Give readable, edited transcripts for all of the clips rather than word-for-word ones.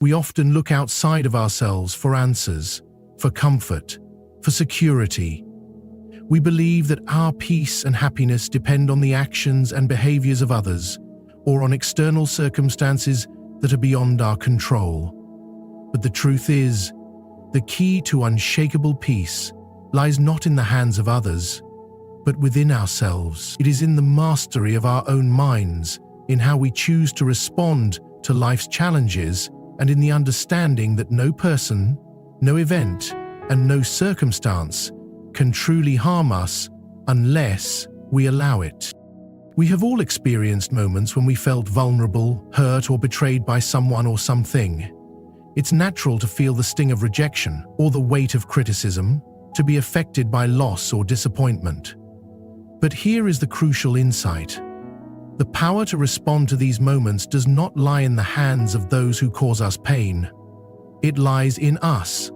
We often look outside of ourselves for answers, for comfort, for security. We believe that our peace and happiness depend on the actions and behaviors of others, or on external circumstances that are beyond our control. But the truth is, the key to unshakable peace lies not in the hands of others, but within ourselves. It is in the mastery of our own minds, in how we choose to respond to life's challenges, and in the understanding that no person, no event, and no circumstance can truly harm us unless we allow it. We have all experienced moments when we felt vulnerable, hurt, or betrayed by someone or something. It's natural to feel the sting of rejection or the weight of criticism, to be affected by loss or disappointment. But here is the crucial insight. The power to respond to these moments does not lie in the hands of those who cause us pain. It lies in us,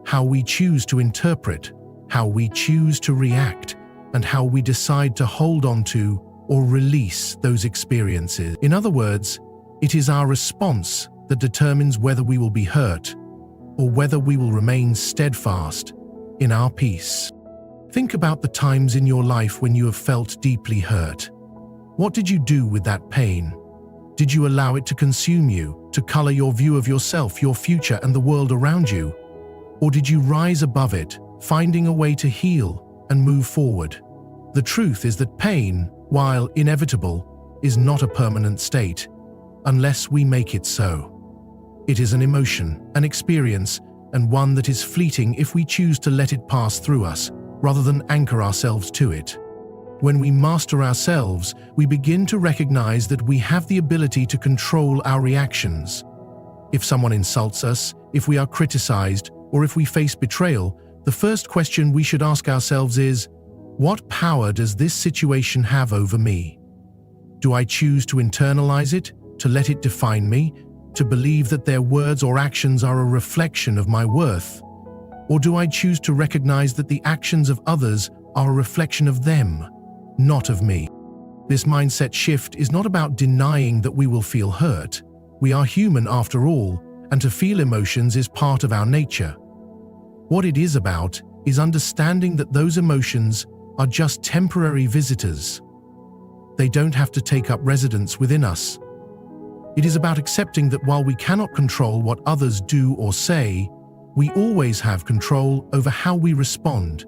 how we choose to interpret, how we choose to react, and how we decide to hold on to or release those experiences. In other words, it is our response that determines whether we will be hurt or whether we will remain steadfast in our peace. Think about the times in your life when you have felt deeply hurt. What did you do with that pain? Did you allow it to consume you, to color your view of yourself, your future, and the world around you? Or did you rise above it, finding a way to heal and move forward? The truth is that pain, while inevitable, is not a permanent state, unless we make it so. It is an emotion, an experience, and one that is fleeting if we choose to let it pass through us, rather than anchor ourselves to it. When we master ourselves, we begin to recognize that we have the ability to control our reactions. If someone insults us, if we are criticized, or if we face betrayal, the first question we should ask ourselves is, what power does this situation have over me? Do I choose to internalize it, to let it define me, to believe that their words or actions are a reflection of my worth? Or do I choose to recognize that the actions of others are a reflection of them, not of me? This mindset shift is not about denying that we will feel hurt. We are human after all, and to feel emotions is part of our nature. What it is about is understanding that those emotions are just temporary visitors. They don't have to take up residence within us. It is about accepting that while we cannot control what others do or say, we always have control over how we respond.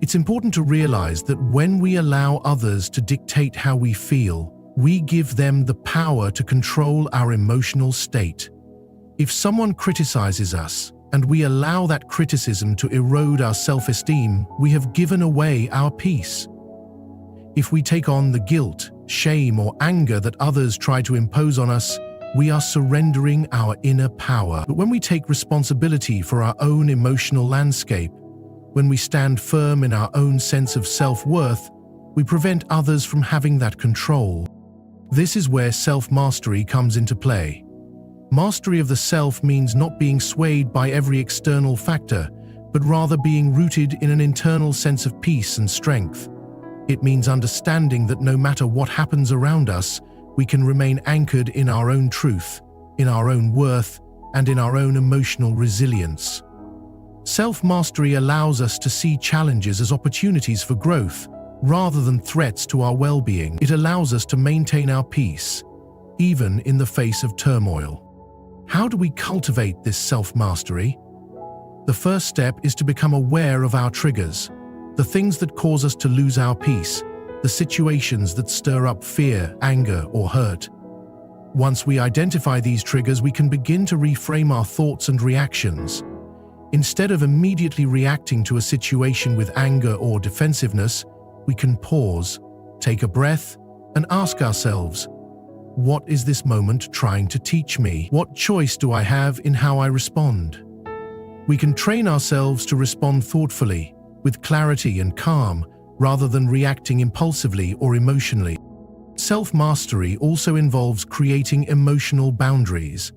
It's important to realize that when we allow others to dictate how we feel, we give them the power to control our emotional state. If someone criticizes us, and we allow that criticism to erode our self-esteem, we have given away our peace. If we take on the guilt, shame, or anger that others try to impose on us, we are surrendering our inner power. But when we take responsibility for our own emotional landscape, when we stand firm in our own sense of self-worth, we prevent others from having that control. This is where self-mastery comes into play. Mastery of the self means not being swayed by every external factor, but rather being rooted in an internal sense of peace and strength. It means understanding that no matter what happens around us, we can remain anchored in our own truth, in our own worth, and in our own emotional resilience. Self-mastery allows us to see challenges as opportunities for growth, rather than threats to our well-being. It allows us to maintain our peace, even in the face of turmoil. How do we cultivate this self-mastery? The first step is to become aware of our triggers, the things that cause us to lose our peace, the situations that stir up fear, anger, or hurt. Once we identify these triggers, we can begin to reframe our thoughts and reactions. Instead of immediately reacting to a situation with anger or defensiveness, we can pause, take a breath, and ask ourselves, what is this moment trying to teach me? What choice do I have in how I respond? We can train ourselves to respond thoughtfully, with clarity and calm, rather than reacting impulsively or emotionally. Self-mastery also involves creating emotional boundaries.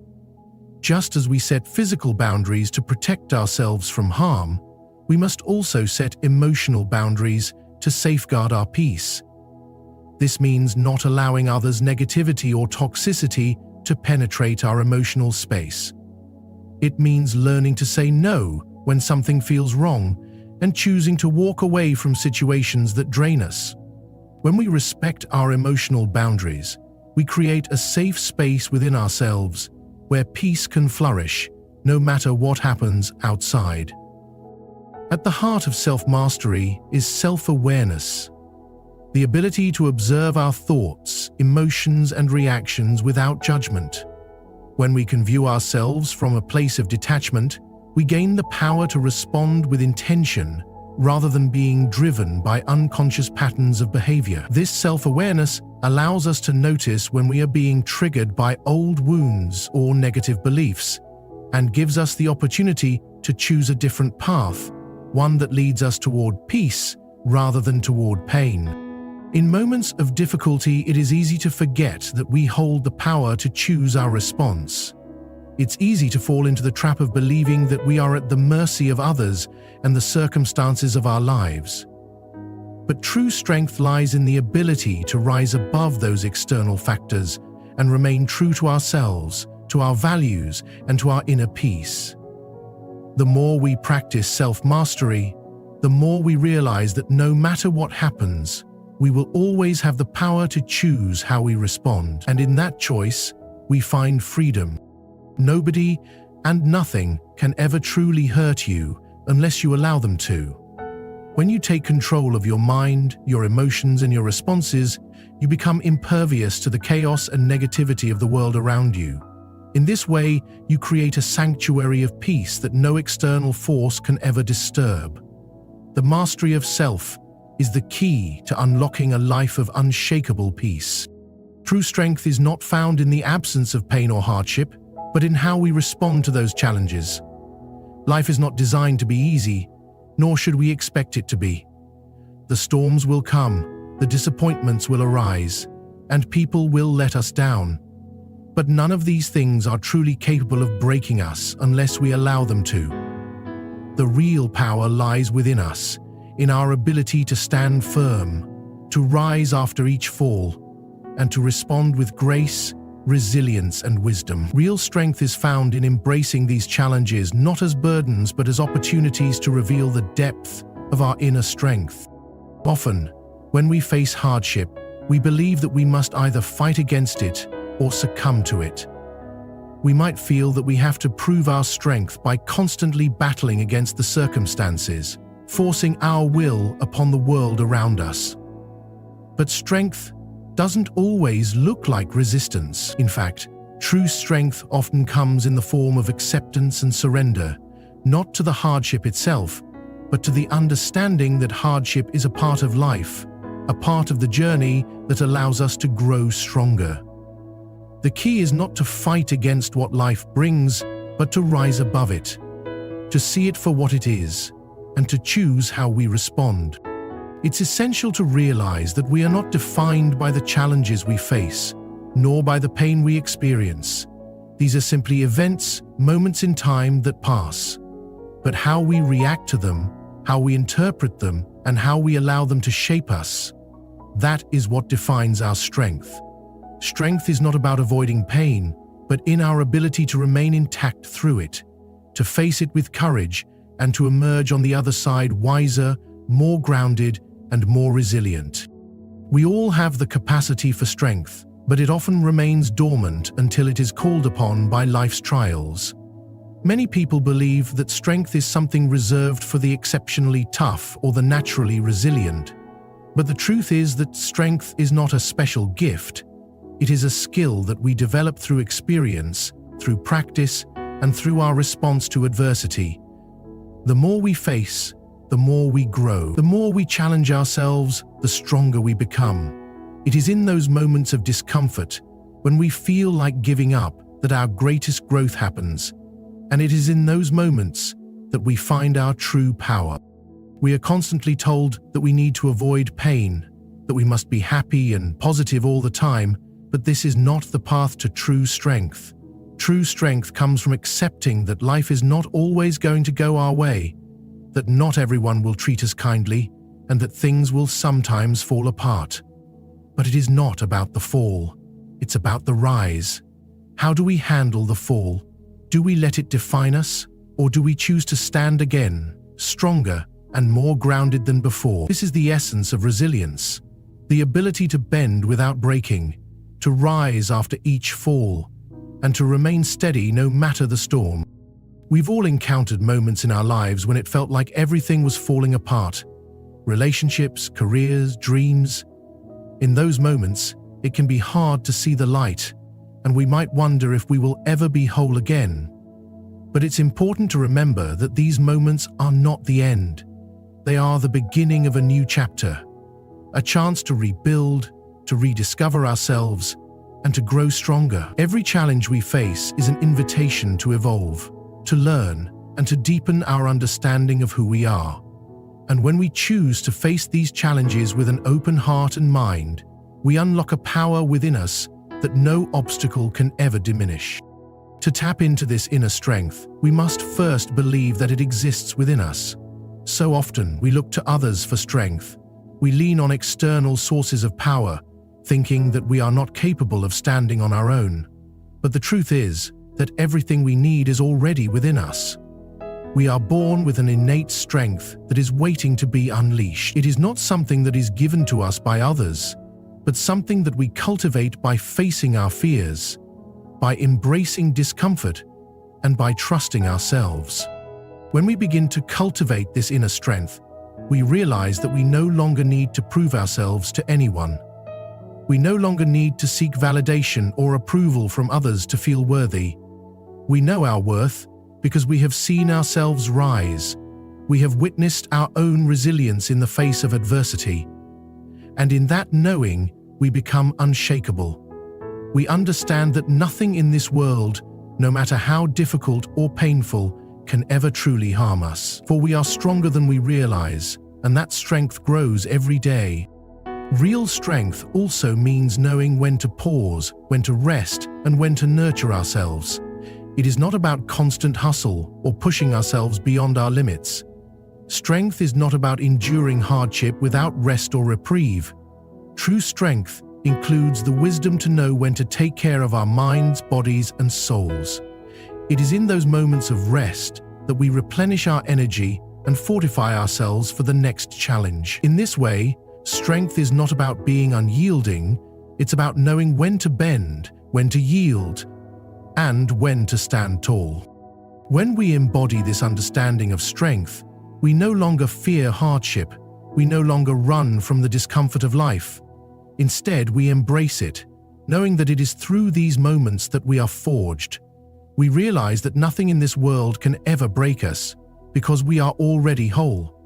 Just as we set physical boundaries to protect ourselves from harm, we must also set emotional boundaries to safeguard our peace. This means not allowing others' negativity or toxicity to penetrate our emotional space. It means learning to say no when something feels wrong and choosing to walk away from situations that drain us. When we respect our emotional boundaries, we create a safe space within ourselves where peace can flourish, no matter what happens outside. At the heart of self-mastery is self-awareness, the ability to observe our thoughts, emotions, and reactions without judgment. When we can view ourselves from a place of detachment, we gain the power to respond with intention rather than being driven by unconscious patterns of behavior. This self-awareness allows us to notice when we are being triggered by old wounds or negative beliefs, and gives us the opportunity to choose a different path, one that leads us toward peace rather than toward pain. In moments of difficulty, it is easy to forget that we hold the power to choose our response. It's easy to fall into the trap of believing that we are at the mercy of others and the circumstances of our lives. But true strength lies in the ability to rise above those external factors and remain true to ourselves, to our values, and to our inner peace. The more we practice self-mastery, the more we realize that no matter what happens, we will always have the power to choose how we respond. And in that choice, we find freedom. Nobody and nothing can ever truly hurt you unless you allow them to. When you take control of your mind, your emotions, and your responses, you become impervious to the chaos and negativity of the world around you. In this way, you create a sanctuary of peace that no external force can ever disturb. The mastery of self is the key to unlocking a life of unshakable peace. True strength is not found in the absence of pain or hardship, but in how we respond to those challenges. Life is not designed to be easy, nor should we expect it to be. The storms will come, the disappointments will arise, and people will let us down. But none of these things are truly capable of breaking us unless we allow them to. The real power lies within us, in our ability to stand firm, to rise after each fall, and to respond with grace, resilience, and wisdom. Real strength is found in embracing these challenges not as burdens but as opportunities to reveal the depth of our inner strength. Often, when we face hardship, we believe that we must either fight against it or succumb to it. We might feel that we have to prove our strength by constantly battling against the circumstances, forcing our will upon the world around us. But strength doesn't always look like resistance. In fact, true strength often comes in the form of acceptance and surrender, not to the hardship itself, but to the understanding that hardship is a part of life, a part of the journey that allows us to grow stronger. The key is not to fight against what life brings, but to rise above it, to see it for what it is, and to choose how we respond. It's essential to realize that we are not defined by the challenges we face, nor by the pain we experience. These are simply events, moments in time that pass. But how we react to them, how we interpret them, and how we allow them to shape us, that is what defines our strength. Strength is not about avoiding pain, but in our ability to remain intact through it, to face it with courage, and to emerge on the other side wiser, more grounded, and more resilient. We all have the capacity for strength, but it often remains dormant until it is called upon by life's trials. Many people believe that strength is something reserved for the exceptionally tough or the naturally resilient. But the truth is that strength is not a special gift. It is a skill that we develop through experience, through practice, and through our response to adversity. The more we face, the more we grow. The more we challenge ourselves, the stronger we become. It is in those moments of discomfort, when we feel like giving up, that our greatest growth happens. And it is in those moments that we find our true power. We are constantly told that we need to avoid pain, that we must be happy and positive all the time, but this is not the path to true strength. True strength comes from accepting that life is not always going to go our way, that not everyone will treat us kindly, and that things will sometimes fall apart. But it is not about the fall, it's about the rise. How do we handle the fall? Do we let it define us, or do we choose to stand again, stronger and more grounded than before? This is the essence of resilience, the ability to bend without breaking, to rise after each fall, and to remain steady no matter the storm. We've all encountered moments in our lives when it felt like everything was falling apart. Relationships, careers, dreams. In those moments, it can be hard to see the light, and we might wonder if we will ever be whole again. But it's important to remember that these moments are not the end. They are the beginning of a new chapter, a chance to rebuild, to rediscover ourselves, and to grow stronger. Every challenge we face is an invitation to evolve, to learn, and to deepen our understanding of who we are. And when we choose to face these challenges with an open heart and mind, we unlock a power within us that no obstacle can ever diminish. To tap into this inner strength, we must first believe that it exists within us. So often, we look to others for strength. We lean on external sources of power, thinking that we are not capable of standing on our own. But the truth is that everything we need is already within us. We are born with an innate strength that is waiting to be unleashed. It is not something that is given to us by others, but something that we cultivate by facing our fears, by embracing discomfort, and by trusting ourselves. When we begin to cultivate this inner strength, we realize that we no longer need to prove ourselves to anyone. We no longer need to seek validation or approval from others to feel worthy. We know our worth because we have seen ourselves rise. We have witnessed our own resilience in the face of adversity. And in that knowing, we become unshakable. We understand that nothing in this world, no matter how difficult or painful, can ever truly harm us. For we are stronger than we realize, and that strength grows every day. Real strength also means knowing when to pause, when to rest, and when to nurture ourselves. It is not about constant hustle or pushing ourselves beyond our limits. Strength is not about enduring hardship without rest or reprieve. True strength includes the wisdom to know when to take care of our minds, bodies, and souls. It is in those moments of rest that we replenish our energy and fortify ourselves for the next challenge. In this way, strength is not about being unyielding, it's about knowing when to bend, when to yield, and when to stand tall. When we embody this understanding of strength, we no longer fear hardship, we no longer run from the discomfort of life. Instead, we embrace it, knowing that it is through these moments that we are forged. We realize that nothing in this world can ever break us, because we are already whole.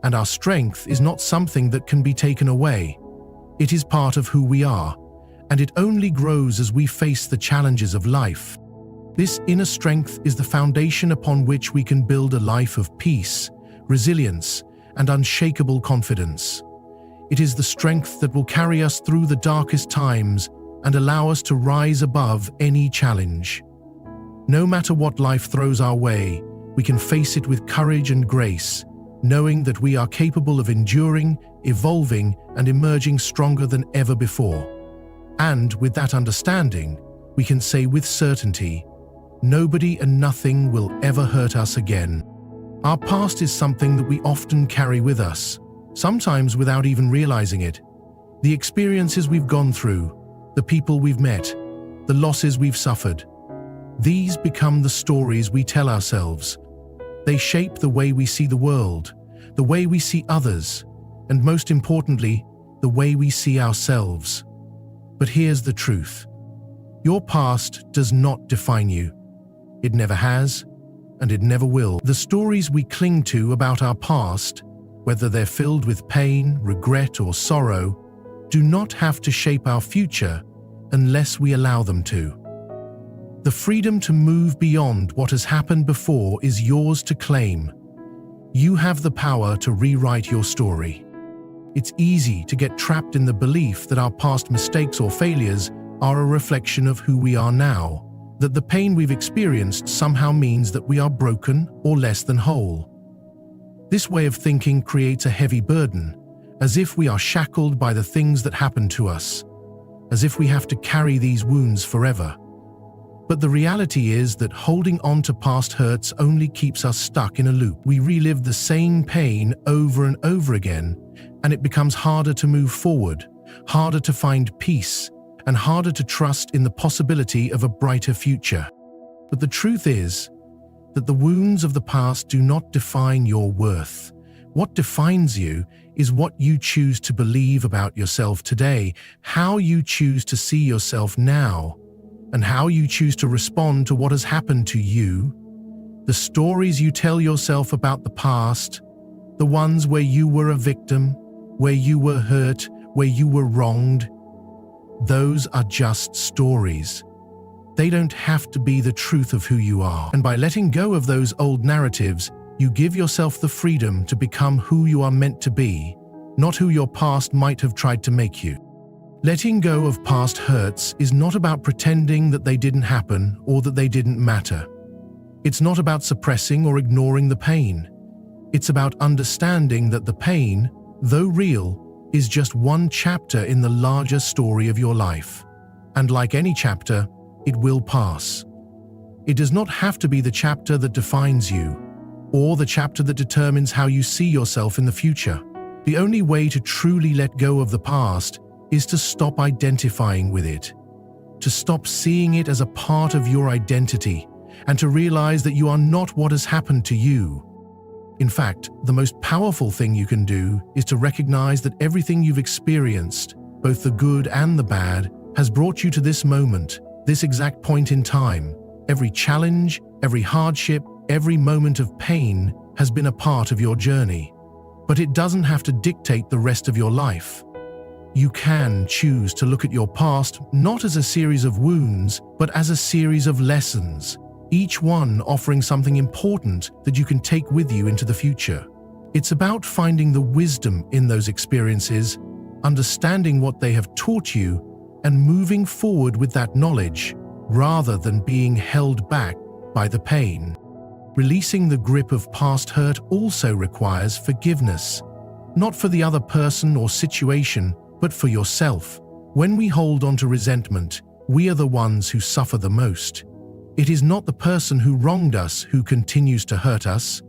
And our strength is not something that can be taken away. It is part of who we are, and it only grows as we face the challenges of life. This inner strength is the foundation upon which we can build a life of peace, resilience, and unshakable confidence. It is the strength that will carry us through the darkest times and allow us to rise above any challenge. No matter what life throws our way, we can face it with courage and grace, knowing that we are capable of enduring, evolving, and emerging stronger than ever before. And with that understanding, we can say with certainty, nobody and nothing will ever hurt us again. Our past is something that we often carry with us, sometimes without even realizing it. The experiences we've gone through, the people we've met, the losses we've suffered. These become the stories we tell ourselves. They shape the way we see the world, the way we see others, and most importantly, the way we see ourselves. But here's the truth. Your past does not define you. It never has, and it never will. The stories we cling to about our past, whether they're filled with pain, regret, or sorrow, do not have to shape our future unless we allow them to. The freedom to move beyond what has happened before is yours to claim. You have the power to rewrite your story. It's easy to get trapped in the belief that our past mistakes or failures are a reflection of who we are now, that the pain we've experienced somehow means that we are broken or less than whole. This way of thinking creates a heavy burden, as if we are shackled by the things that happened to us, as if we have to carry these wounds forever. But the reality is that holding on to past hurts only keeps us stuck in a loop. We relive the same pain over and over again, and it becomes harder to move forward, harder to find peace, and harder to trust in the possibility of a brighter future. But the truth is that the wounds of the past do not define your worth. What defines you is what you choose to believe about yourself today, how you choose to see yourself now, and how you choose to respond to what has happened to you. The stories you tell yourself about the past, the ones where you were a victim, where you were hurt, where you were wronged, those are just stories. They don't have to be the truth of who you are. And by letting go of those old narratives, you give yourself the freedom to become who you are meant to be, not who your past might have tried to make you. Letting go of past hurts is not about pretending that they didn't happen or that they didn't matter. It's not about suppressing or ignoring the pain. It's about understanding that the pain, though real, is just one chapter in the larger story of your life. And like any chapter, it will pass. It does not have to be the chapter that defines you, or the chapter that determines how you see yourself in the future. The only way to truly let go of the past is to stop identifying with it, to stop seeing it as a part of your identity, and to realize that you are not what has happened to you. In fact, the most powerful thing you can do is to recognize that everything you've experienced, both the good and the bad, has brought you to this moment, this exact point in time. Every challenge, every hardship, every moment of pain has been a part of your journey. But it doesn't have to dictate the rest of your life. You can choose to look at your past not as a series of wounds, but as a series of lessons, each one offering something important that you can take with you into the future. It's about finding the wisdom in those experiences, understanding what they have taught you, and moving forward with that knowledge, rather than being held back by the pain. Releasing the grip of past hurt also requires forgiveness, not for the other person or situation, but for yourself. When we hold on to resentment, we are the ones who suffer the most. It is not the person who wronged us who continues to hurt us.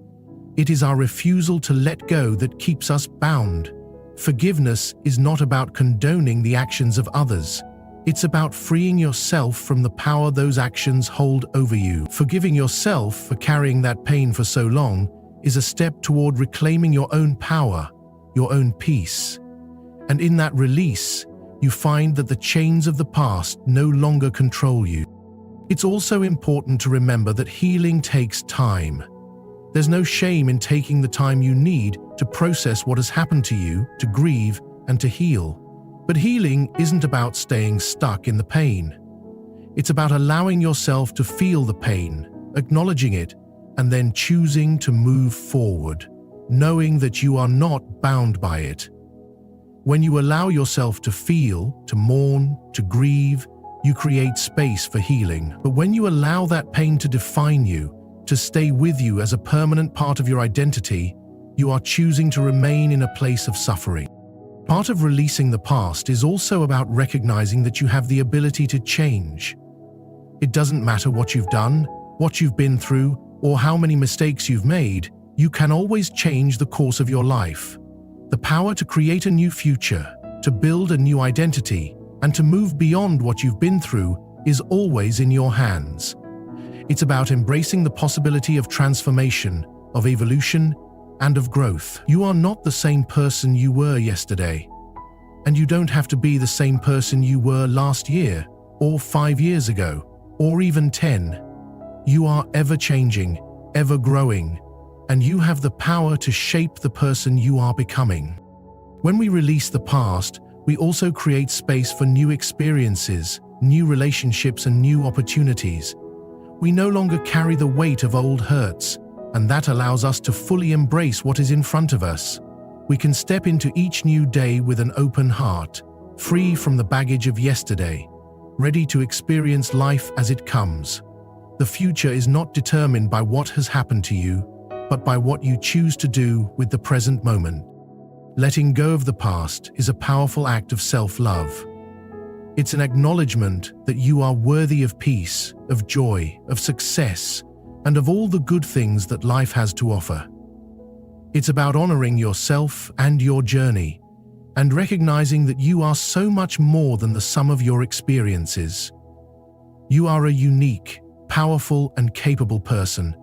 It is our refusal to let go that keeps us bound. Forgiveness is not about condoning the actions of others. It's about freeing yourself from the power those actions hold over you. Forgiving yourself for carrying that pain for so long is a step toward reclaiming your own power, your own peace. And in that release, you find that the chains of the past no longer control you. It's also important to remember that healing takes time. There's no shame in taking the time you need to process what has happened to you, to grieve, and to heal. But healing isn't about staying stuck in the pain. It's about allowing yourself to feel the pain, acknowledging it, and then choosing to move forward, knowing that you are not bound by it. When you allow yourself to feel, to mourn, to grieve, you create space for healing. But when you allow that pain to define you, to stay with you as a permanent part of your identity, you are choosing to remain in a place of suffering. Part of releasing the past is also about recognizing that you have the ability to change. It doesn't matter what you've done, what you've been through, or how many mistakes you've made, you can always change the course of your life. The power to create a new future, to build a new identity, and to move beyond what you've been through is always in your hands. It's about embracing the possibility of transformation, of evolution, and of growth. You are not the same person you were yesterday, and you don't have to be the same person you were last year, or 5 years ago, or even 10. You are ever changing, ever growing, and you have the power to shape the person you are becoming. When we release the past, we also create space for new experiences, new relationships, and new opportunities. We no longer carry the weight of old hurts, and that allows us to fully embrace what is in front of us. We can step into each new day with an open heart, free from the baggage of yesterday, ready to experience life as it comes. The future is not determined by what has happened to you, but by what you choose to do with the present moment. Letting go of the past is a powerful act of self-love. It's an acknowledgement that you are worthy of peace, of joy, of success, and of all the good things that life has to offer. It's about honoring yourself and your journey, and recognizing that you are so much more than the sum of your experiences. You are a unique, powerful, and capable person,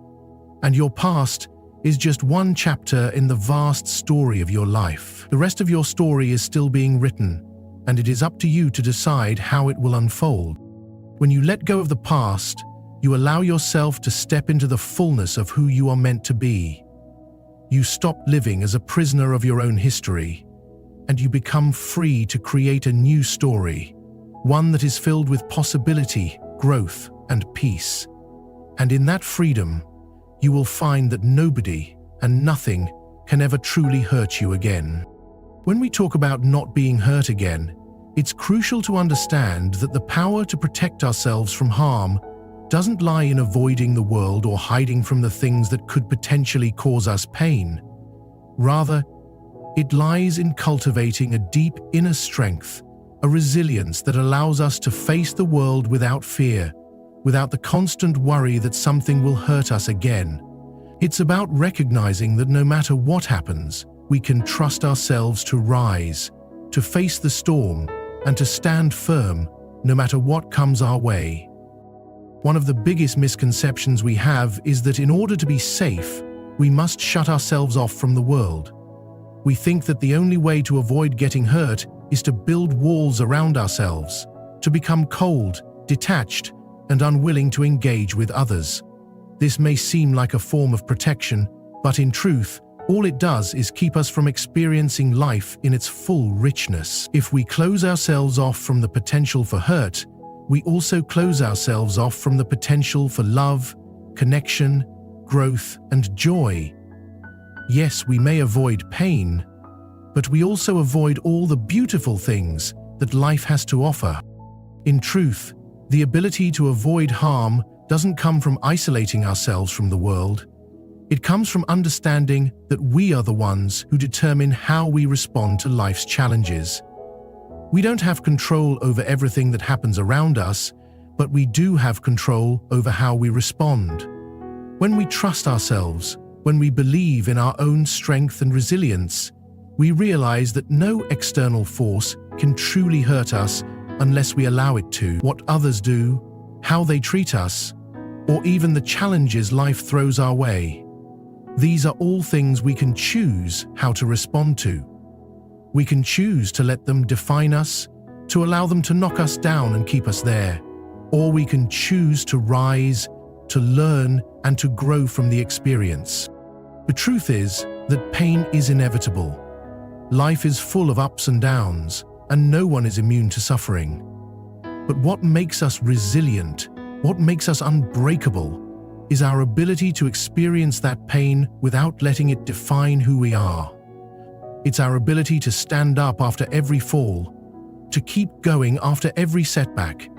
and your past is just one chapter in the vast story of your life. The rest of your story is still being written, and it is up to you to decide how it will unfold. When you let go of the past, you allow yourself to step into the fullness of who you are meant to be. You stop living as a prisoner of your own history, and you become free to create a new story, one that is filled with possibility, growth, and peace. And in that freedom, you will find that nobody and nothing can ever truly hurt you again. When we talk about not being hurt again, it's crucial to understand that the power to protect ourselves from harm doesn't lie in avoiding the world or hiding from the things that could potentially cause us pain. Rather, it lies in cultivating a deep inner strength, a resilience that allows us to face the world without fear, without the constant worry that something will hurt us again. It's about recognizing that no matter what happens, we can trust ourselves to rise, to face the storm, and to stand firm no matter what comes our way. One of the biggest misconceptions we have is that in order to be safe, we must shut ourselves off from the world. We think that the only way to avoid getting hurt is to build walls around ourselves, to become cold, detached, and unwilling to engage with others. This may seem like a form of protection, but in truth, all it does is keep us from experiencing life in its full richness. If we close ourselves off from the potential for hurt, we also close ourselves off from the potential for love, connection, growth, and joy. Yes, we may avoid pain, but we also avoid all the beautiful things that life has to offer. In truth, the ability to avoid harm doesn't come from isolating ourselves from the world. It comes from understanding that we are the ones who determine how we respond to life's challenges. We don't have control over everything that happens around us, but we do have control over how we respond. When we trust ourselves, when we believe in our own strength and resilience, we realize that no external force can truly hurt us unless we allow it to. What others do, how they treat us, or even the challenges life throws our way. These are all things we can choose how to respond to. We can choose to let them define us, to allow them to knock us down and keep us there, or we can choose to rise, to learn, and to grow from the experience. The truth is that pain is inevitable. Life is full of ups and downs, and no one is immune to suffering. But what makes us resilient, what makes us unbreakable, is our ability to experience that pain without letting it define who we are. It's our ability to stand up after every fall, to keep going after every setback,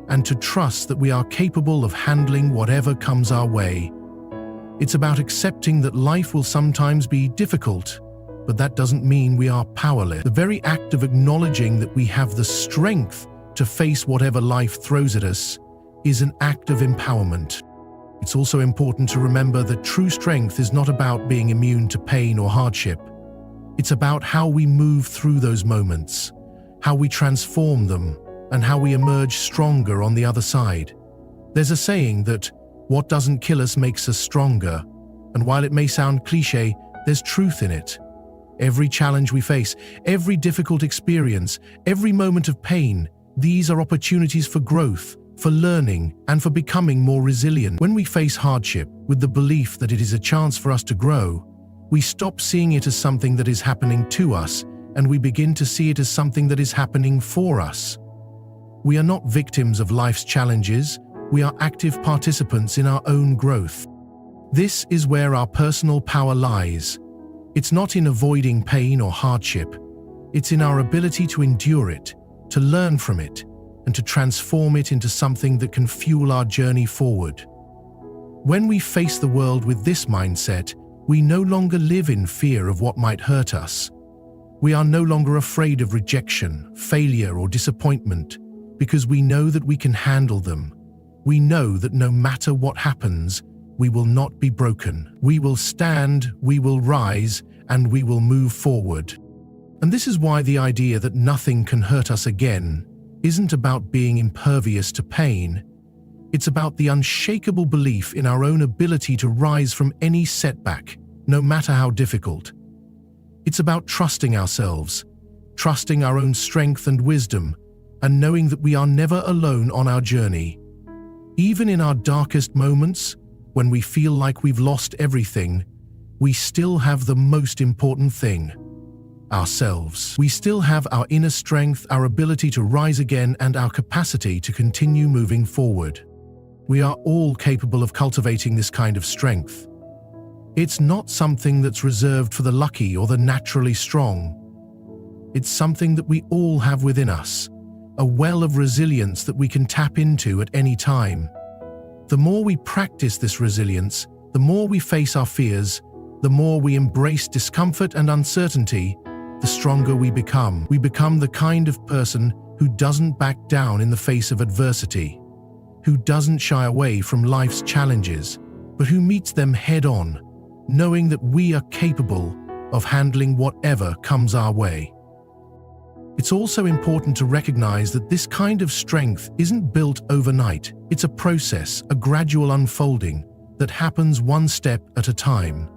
and to trust that we are capable of handling whatever comes our way. It's about accepting that life will sometimes be difficult, but that doesn't mean we are powerless. The very act of acknowledging that we have the strength to face whatever life throws at us is an act of empowerment. It's also important to remember that true strength is not about being immune to pain or hardship. It's about how we move through those moments, how we transform them, and how we emerge stronger on the other side. There's a saying that what doesn't kill us makes us stronger, and while it may sound cliché, there's truth in it. Every challenge we face, every difficult experience, every moment of pain, these are opportunities for growth, for learning, and for becoming more resilient. When we face hardship with the belief that it is a chance for us to grow, we stop seeing it as something that is happening to us, and we begin to see it as something that is happening for us. We are not victims of life's challenges, we are active participants in our own growth. This is where our personal power lies. It's not in avoiding pain or hardship. It's in our ability to endure it, to learn from it, and to transform it into something that can fuel our journey forward. When we face the world with this mindset, we no longer live in fear of what might hurt us. We are no longer afraid of rejection, failure, or disappointment, because we know that we can handle them. We know that no matter what happens, we will not be broken. We will stand, we will rise, and we will move forward. And this is why the idea that nothing can hurt us again isn't about being impervious to pain. It's about the unshakable belief in our own ability to rise from any setback, no matter how difficult. It's about trusting ourselves, trusting our own strength and wisdom, and knowing that we are never alone on our journey. Even in our darkest moments, when we feel like we've lost everything, we still have the most important thing: ourselves. We still have our inner strength, our ability to rise again, and our capacity to continue moving forward. We are all capable of cultivating this kind of strength. It's not something that's reserved for the lucky or the naturally strong. It's something that we all have within us, a well of resilience that we can tap into at any time. The more we practice this resilience, the more we face our fears, the more we embrace discomfort and uncertainty, the stronger we become. We become the kind of person who doesn't back down in the face of adversity, who doesn't shy away from life's challenges, but who meets them head-on, knowing that we are capable of handling whatever comes our way. It's also important to recognize that this kind of strength isn't built overnight. It's a process, a gradual unfolding that happens one step at a time.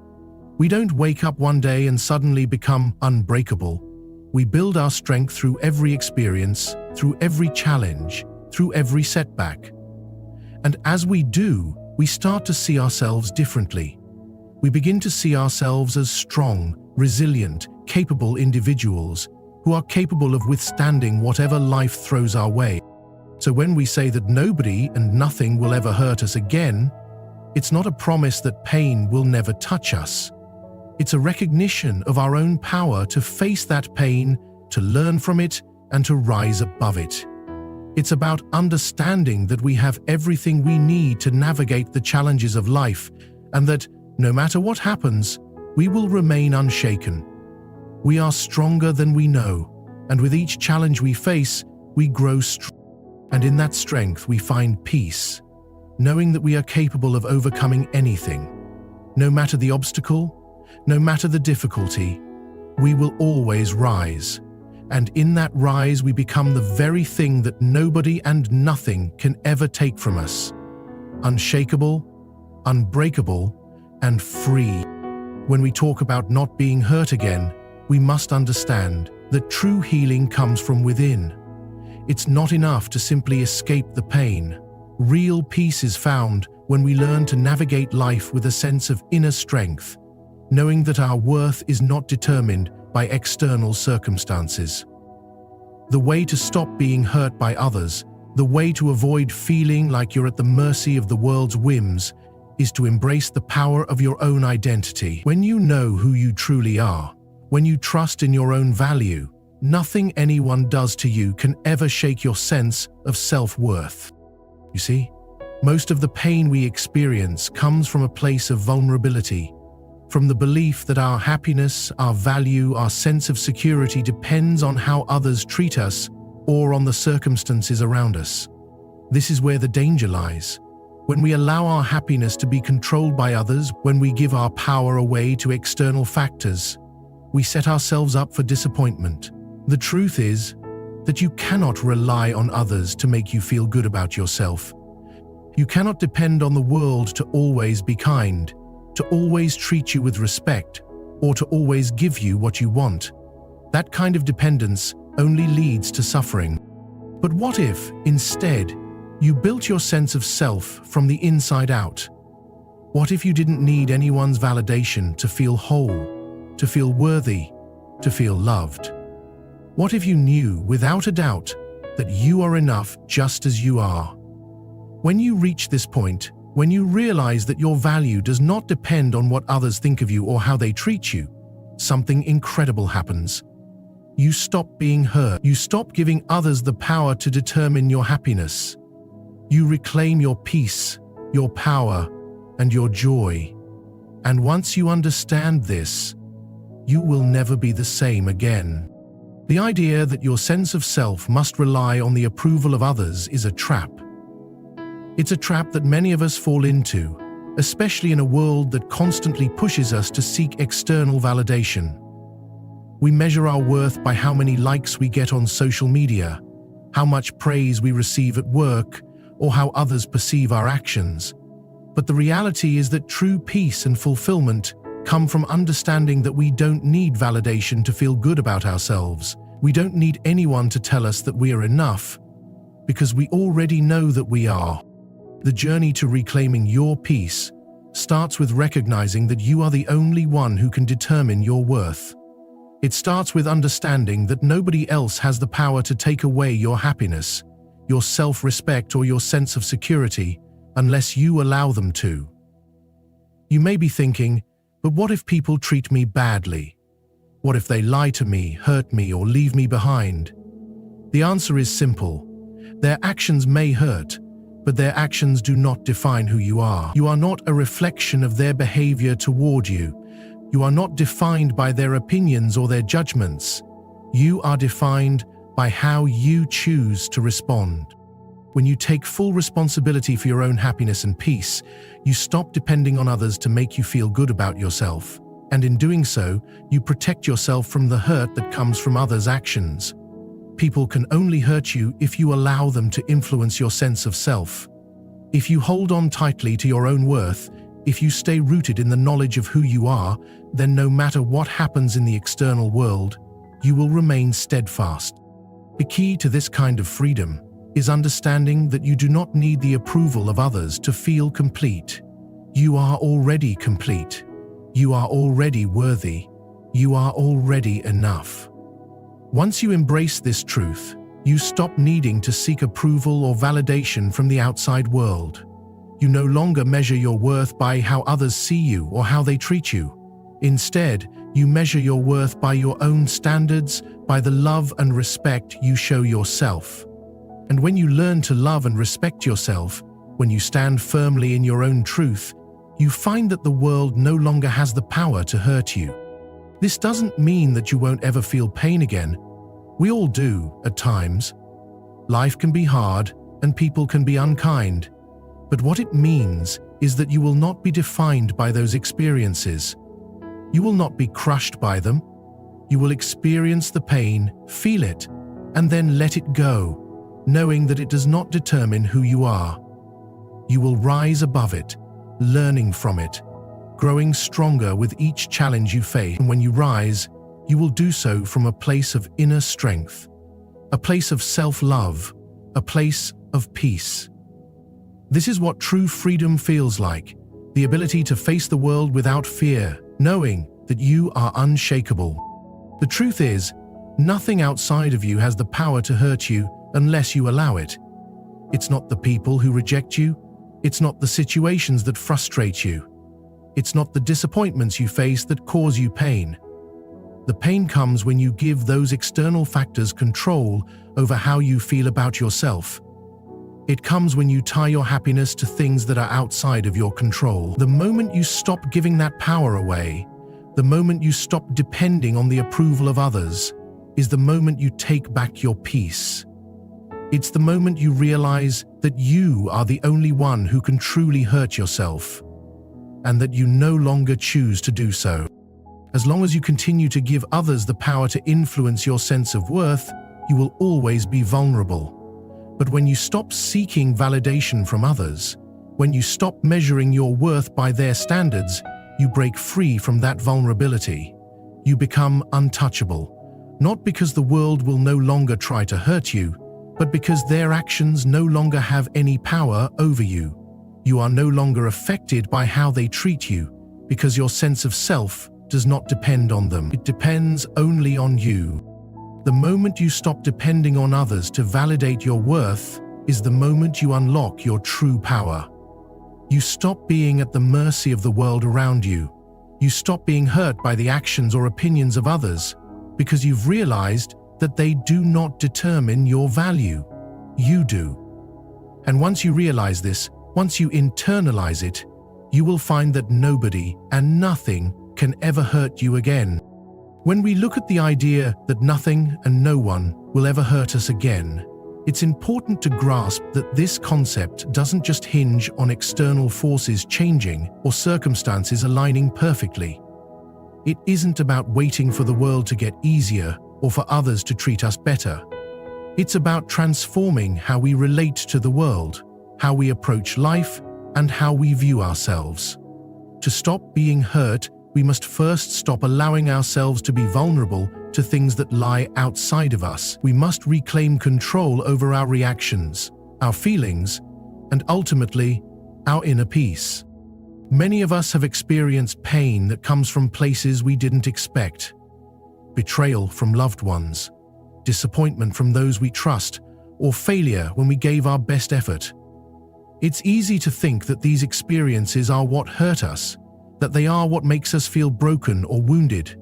We don't wake up one day and suddenly become unbreakable. We build our strength through every experience, through every challenge, through every setback. And as we do, we start to see ourselves differently. We begin to see ourselves as strong, resilient, capable individuals who are capable of withstanding whatever life throws our way. So when we say that nobody and nothing will ever hurt us again, it's not a promise that pain will never touch us. It's a recognition of our own power to face that pain, to learn from it, and to rise above it. It's about understanding that we have everything we need to navigate the challenges of life, and that, no matter what happens, we will remain unshaken. We are stronger than we know, and with each challenge we face, we grow strong. And in that strength we find peace, knowing that we are capable of overcoming anything. No matter the obstacle, no matter the difficulty, we will always rise. And in that rise we become the very thing that nobody and nothing can ever take from us: unshakable, unbreakable, and free. When we talk about not being hurt again, we must understand that true healing comes from within. It's not enough to simply escape the pain. Real peace is found when we learn to navigate life with a sense of inner strength, knowing that our worth is not determined by external circumstances. The way to stop being hurt by others, the way to avoid feeling like you're at the mercy of the world's whims, is to embrace the power of your own identity. When you know who you truly are, when you trust in your own value, nothing anyone does to you can ever shake your sense of self-worth. You see, most of the pain we experience comes from a place of vulnerability, from the belief that our happiness, our value, our sense of security depends on how others treat us or on the circumstances around us. This is where the danger lies. When we allow our happiness to be controlled by others, when we give our power away to external factors, we set ourselves up for disappointment. The truth is that you cannot rely on others to make you feel good about yourself. You cannot depend on the world to always be kind, to always treat you with respect, or to always give you what you want. That kind of dependence only leads to suffering. But what if, instead, you built your sense of self from the inside out? What if you didn't need anyone's validation to feel whole, to feel worthy, to feel loved? What if you knew, without a doubt, that you are enough just as you are? When you reach this point, when you realize that your value does not depend on what others think of you or how they treat you, something incredible happens. You stop being hurt. You stop giving others the power to determine your happiness. You reclaim your peace, your power, and your joy. And once you understand this, you will never be the same again. The idea that your sense of self must rely on the approval of others is a trap. It's a trap that many of us fall into, especially in a world that constantly pushes us to seek external validation. We measure our worth by how many likes we get on social media, how much praise we receive at work, or how others perceive our actions. But the reality is that true peace and fulfillment come from understanding that we don't need validation to feel good about ourselves. We don't need anyone to tell us that we are enough, because we already know that we are. The journey to reclaiming your peace starts with recognizing that you are the only one who can determine your worth. It starts with understanding that nobody else has the power to take away your happiness, your self-respect, or your sense of security unless you allow them to. You may be thinking, but what if people treat me badly? What if they lie to me, hurt me, or leave me behind? The answer is simple. Their actions may hurt, but their actions do not define who you are. You are not a reflection of their behavior toward you. You are not defined by their opinions or their judgments. You are defined by how you choose to respond. When you take full responsibility for your own happiness and peace, you stop depending on others to make you feel good about yourself. And in doing so, you protect yourself from the hurt that comes from others' actions. People can only hurt you if you allow them to influence your sense of self. If you hold on tightly to your own worth, if you stay rooted in the knowledge of who you are, then no matter what happens in the external world, you will remain steadfast. The key to this kind of freedom is understanding that you do not need the approval of others to feel complete. You are already complete. You are already worthy. You are already enough. Once you embrace this truth, you stop needing to seek approval or validation from the outside world. You no longer measure your worth by how others see you or how they treat you. Instead, you measure your worth by your own standards, by the love and respect you show yourself. And when you learn to love and respect yourself, when you stand firmly in your own truth, you find that the world no longer has the power to hurt you. This doesn't mean that you won't ever feel pain again. We all do, at times. Life can be hard, and people can be unkind. But what it means is that you will not be defined by those experiences. You will not be crushed by them. You will experience the pain, feel it, and then let it go, knowing that it does not determine who you are. You will rise above it, learning from it, growing stronger with each challenge you face. And when you rise, you will do so from a place of inner strength, a place of self-love, a place of peace. This is what true freedom feels like, the ability to face the world without fear, knowing that you are unshakable. The truth is, nothing outside of you has the power to hurt you unless you allow it. It's not the people who reject you. It's not the situations that frustrate you. It's not the disappointments you face that cause you pain. The pain comes when you give those external factors control over how you feel about yourself. It comes when you tie your happiness to things that are outside of your control. The moment you stop giving that power away, the moment you stop depending on the approval of others, is the moment you take back your peace. It's the moment you realize that you are the only one who can truly hurt yourself, and that you no longer choose to do so. As long as you continue to give others the power to influence your sense of worth, you will always be vulnerable. But when you stop seeking validation from others, when you stop measuring your worth by their standards, you break free from that vulnerability. You become untouchable, not because the world will no longer try to hurt you, but because their actions no longer have any power over you. You are no longer affected by how they treat you, because your sense of self does not depend on them. It depends only on you. The moment you stop depending on others to validate your worth is the moment you unlock your true power. You stop being at the mercy of the world around you. You stop being hurt by the actions or opinions of others because you've realized that they do not determine your value. You do. And once you realize this, once you internalize it, you will find that nobody and nothing can ever hurt you again. When we look at the idea that nothing and no one will ever hurt us again, it's important to grasp that this concept doesn't just hinge on external forces changing or circumstances aligning perfectly. It isn't about waiting for the world to get easier or for others to treat us better. It's about transforming how we relate to the world, how we approach life, and how we view ourselves. To stop being hurt, we must first stop allowing ourselves to be vulnerable to things that lie outside of us. We must reclaim control over our reactions, our feelings, and ultimately, our inner peace. Many of us have experienced pain that comes from places we didn't expect. Betrayal from loved ones, disappointment from those we trust, or failure when we gave our best effort. It's easy to think that these experiences are what hurt us, that they are what makes us feel broken or wounded.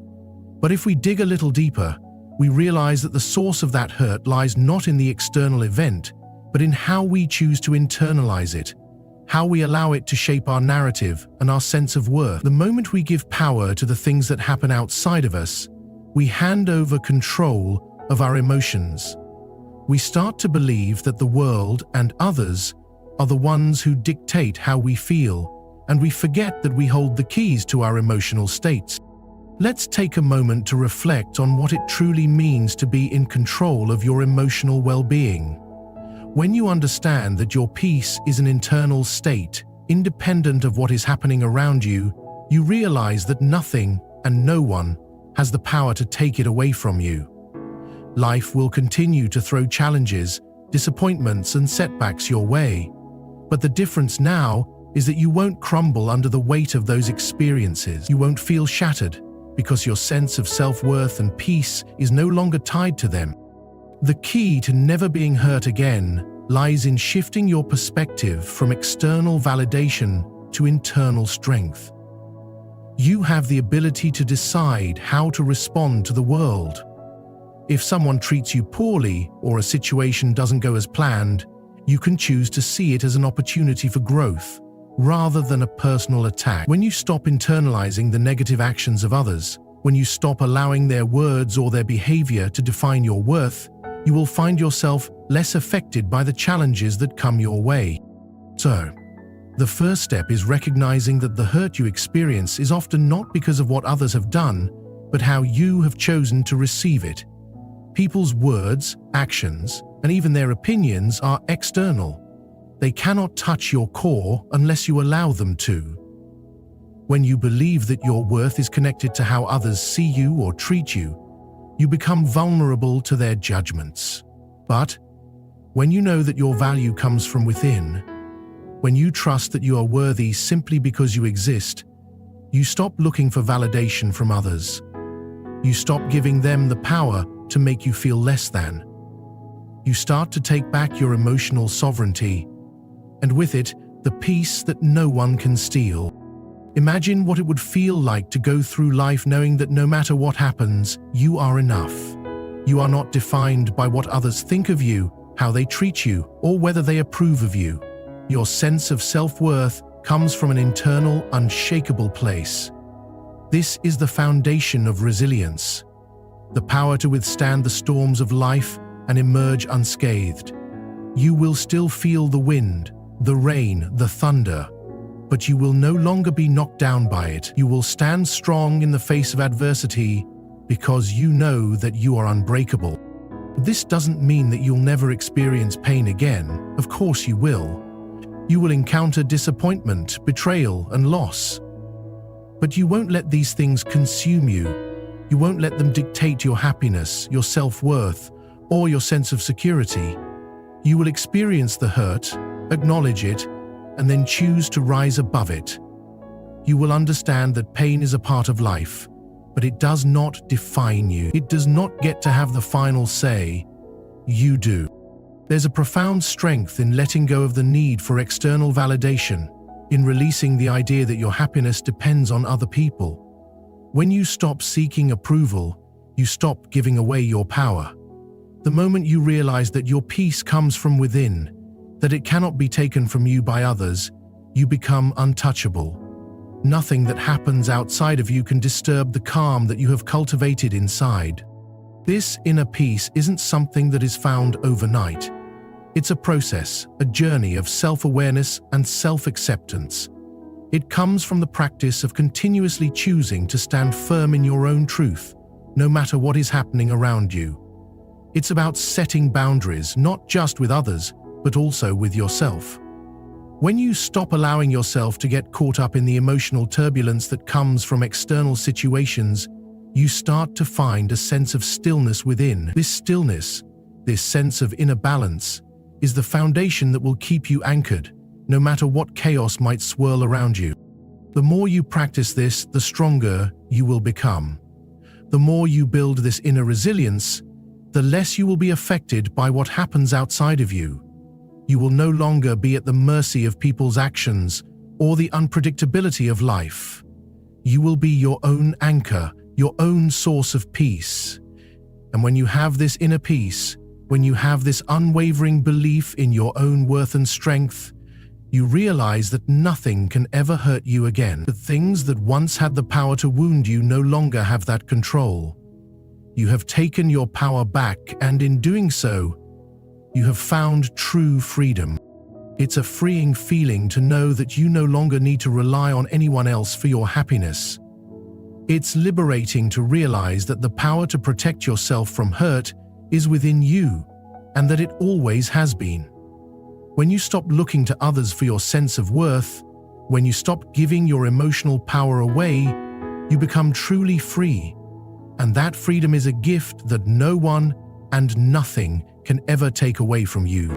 But if we dig a little deeper, we realize that the source of that hurt lies not in the external event, but in how we choose to internalize it, how we allow it to shape our narrative and our sense of worth. The moment we give power to the things that happen outside of us, we hand over control of our emotions. We start to believe that the world and others are the ones who dictate how we feel, and we forget that we hold the keys to our emotional states. Let's take a moment to reflect on what it truly means to be in control of your emotional well-being. When you understand that your peace is an internal state, independent of what is happening around you, you realize that nothing and no one has the power to take it away from you. Life will continue to throw challenges, disappointments, and setbacks your way. But the difference now is that you won't crumble under the weight of those experiences. You won't feel shattered because your sense of self-worth and peace is no longer tied to them. The key to never being hurt again lies in shifting your perspective from external validation to internal strength. You have the ability to decide how to respond to the world. If someone treats you poorly or a situation doesn't go as planned, you can choose to see it as an opportunity for growth, rather than a personal attack. When you stop internalizing the negative actions of others, when you stop allowing their words or their behavior to define your worth, you will find yourself less affected by the challenges that come your way. So, the first step is recognizing that the hurt you experience is often not because of what others have done, but how you have chosen to receive it. People's words, actions, and even their opinions are external. They cannot touch your core unless you allow them to. When you believe that your worth is connected to how others see you or treat you, you become vulnerable to their judgments. But when you know that your value comes from within, when you trust that you are worthy simply because you exist, you stop looking for validation from others. You stop giving them the power to make you feel less than. You start to take back your emotional sovereignty, and with it, the peace that no one can steal. Imagine what it would feel like to go through life knowing that no matter what happens, you are enough. You are not defined by what others think of you, how they treat you, or whether they approve of you. Your sense of self-worth comes from an internal, unshakable place. This is the foundation of resilience, the power to withstand the storms of life and emerge unscathed. You will still feel the wind, the rain, the thunder, but you will no longer be knocked down by it. You will stand strong in the face of adversity because you know that you are unbreakable. This doesn't mean that you'll never experience pain again. Of course you will. You will encounter disappointment, betrayal, and loss. But you won't let these things consume you. You won't let them dictate your happiness, your self-worth, or your sense of security. You will experience the hurt, acknowledge it, and then choose to rise above it. You will understand that pain is a part of life, but it does not define you. It does not get to have the final say. You do. There's a profound strength in letting go of the need for external validation, in releasing the idea that your happiness depends on other people. When you stop seeking approval, you stop giving away your power. The moment you realize that your peace comes from within, that it cannot be taken from you by others, you become untouchable. Nothing that happens outside of you can disturb the calm that you have cultivated inside. This inner peace isn't something that is found overnight. It's a process, a journey of self-awareness and self-acceptance. It comes from the practice of continuously choosing to stand firm in your own truth, no matter what is happening around you. It's about setting boundaries, not just with others, but also with yourself. When you stop allowing yourself to get caught up in the emotional turbulence that comes from external situations, you start to find a sense of stillness within. This stillness, this sense of inner balance, is the foundation that will keep you anchored, no matter what chaos might swirl around you. The more you practice this, the stronger you will become. The more you build this inner resilience, the less you will be affected by what happens outside of you. You will no longer be at the mercy of people's actions or the unpredictability of life. You will be your own anchor, your own source of peace. And when you have this inner peace, when you have this unwavering belief in your own worth and strength, you realize that nothing can ever hurt you again. The things that once had the power to wound you no longer have that control. You have taken your power back, and in doing so, you have found true freedom. It's a freeing feeling to know that you no longer need to rely on anyone else for your happiness. It's liberating to realize that the power to protect yourself from hurt is within you, and that it always has been. When you stop looking to others for your sense of worth, when you stop giving your emotional power away, you become truly free. And that freedom is a gift that no one and nothing can ever take away from you.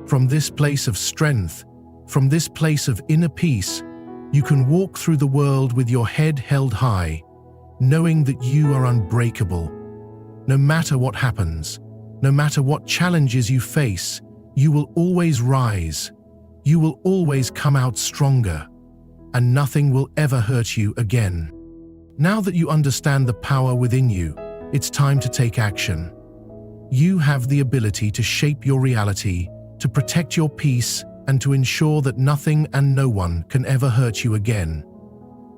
From this place of strength, from this place of inner peace, you can walk through the world with your head held high, knowing that you are unbreakable. No matter what happens, no matter what challenges you face, you will always rise. You will always come out stronger, and nothing will ever hurt you again. Now that you understand the power within you, it's time to take action. You have the ability to shape your reality, to protect your peace, and to ensure that nothing and no one can ever hurt you again.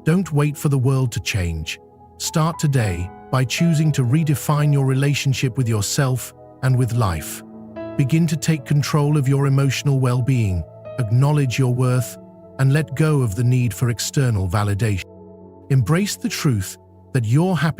Don't wait for the world to change. Start today by choosing to redefine your relationship with yourself and with life. Begin to take control of your emotional well-being, acknowledge your worth, and let go of the need for external validation. Embrace the truth that your happiness